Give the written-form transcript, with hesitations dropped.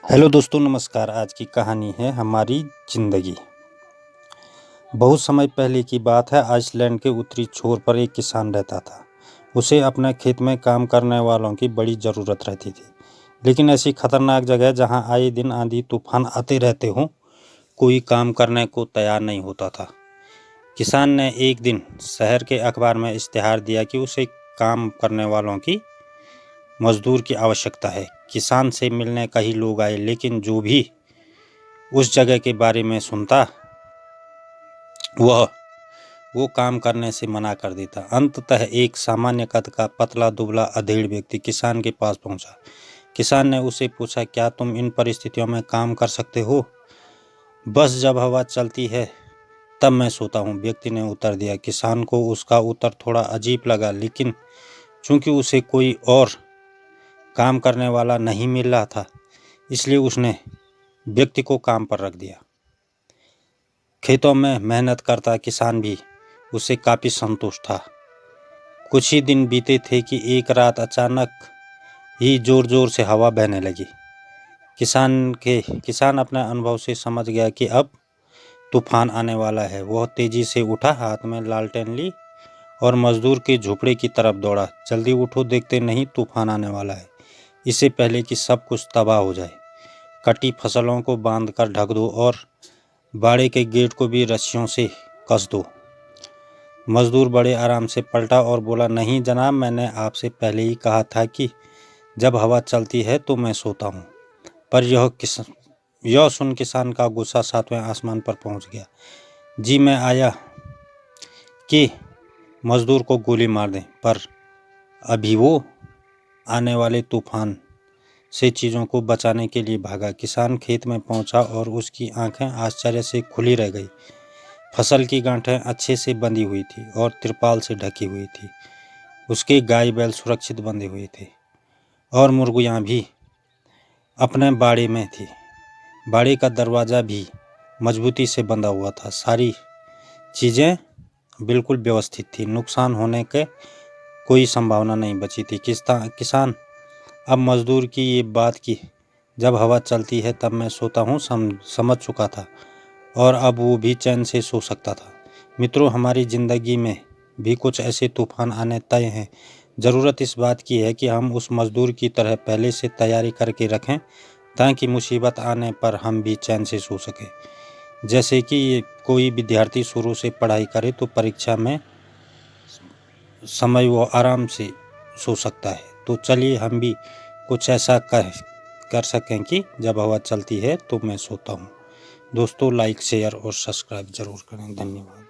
Hello दोस्तों, नमस्कार। आज की कहानी है हमारी ज़िंदगी। बहुत समय पहले की बात है। आइसलैंड के उत्तरी छोर पर एक किसान रहता था। उसे अपने खेत में काम करने वालों की बड़ी ज़रूरत रहती थी, लेकिन ऐसी खतरनाक जगह जहां आए दिन आंधी तूफान आते रहते हों, कोई काम करने को तैयार नहीं होता था। किसान ने एक दिन शहर के अखबार में इश्तिहार दिया कि उसे काम करने वालों की मजदूर की आवश्यकता है। किसान से मिलने कई लोग आए, लेकिन जो भी उस जगह के बारे में सुनता वह वो काम करने से मना कर देता। अंततः एक सामान्य कद का पतला दुबला अधेड़ व्यक्ति किसान के पास पहुंचा। किसान ने उसे पूछा, क्या तुम इन परिस्थितियों में काम कर सकते हो? बस जब हवा चलती है तब मैं सोता हूँ, व्यक्ति ने उत्तर दिया। किसान को उसका उत्तर थोड़ा अजीब लगा, लेकिन चूंकि उसे कोई और काम करने वाला नहीं मिल रहा था, इसलिए उसने व्यक्ति को काम पर रख दिया। खेतों में मेहनत करता किसान भी उससे काफ़ी संतुष्ट था। कुछ ही दिन बीते थे कि एक रात अचानक ही जोर जोर से हवा बहने लगी। किसान अपने अनुभव से समझ गया कि अब तूफान आने वाला है। वह तेजी से उठा, हाथ में लालटेन ली और मजदूर के झोपड़े की तरफ दौड़ा। जल्दी उठो, देखते नहीं तूफान आने वाला है, इससे पहले कि सब कुछ तबाह हो जाए। कटी फसलों को बांध कर ढक दो और बाड़े के गेट को भी रस्सियों से कस दो। मजदूर बड़े आराम से पलटा और बोला, नहीं जनाब, मैंने आपसे पहले ही कहा था कि जब हवा चलती है तो मैं सोता हूँ। पर यह सुन किसान का गुस्सा सातवें आसमान पर पहुँच गया। जी, मैं आया कि मजदूर को गोली मार दें, पर अभी वो आने वाले तूफान से चीज़ों को बचाने के लिए भागा। किसान खेत में पहुंचा और उसकी आंखें आश्चर्य से खुली रह गई। फसल की गांठें अच्छे से बंधी हुई थी और तिरपाल से ढकी हुई थी। उसके गाय बैल सुरक्षित बंधे हुए थे और मुर्गियां भी अपने बाड़े में थी। बाड़े का दरवाज़ा भी मजबूती से बंधा हुआ था। सारी चीज़ें बिल्कुल व्यवस्थित थी। नुकसान होने के कोई संभावना नहीं बची थी। किसान अब मजदूर की ये बात की जब हवा चलती है तब मैं सोता हूँ समझ चुका था, और अब वो भी चैन से सो सकता था। मित्रों, हमारी ज़िंदगी में भी कुछ ऐसे तूफान आने तय हैं। ज़रूरत इस बात की है कि हम उस मजदूर की तरह पहले से तैयारी करके रखें, ताकि मुसीबत आने पर हम भी चैन से सो सकें। जैसे कि कोई विद्यार्थी शुरू से पढ़ाई करे तो परीक्षा में समय वो आराम से सो सकता है। तो चलिए हम भी कुछ ऐसा कर सकें कि जब हवा चलती है तो मैं सोता हूँ। दोस्तों, लाइक शेयर और सब्सक्राइब ज़रूर करें। धन्यवाद।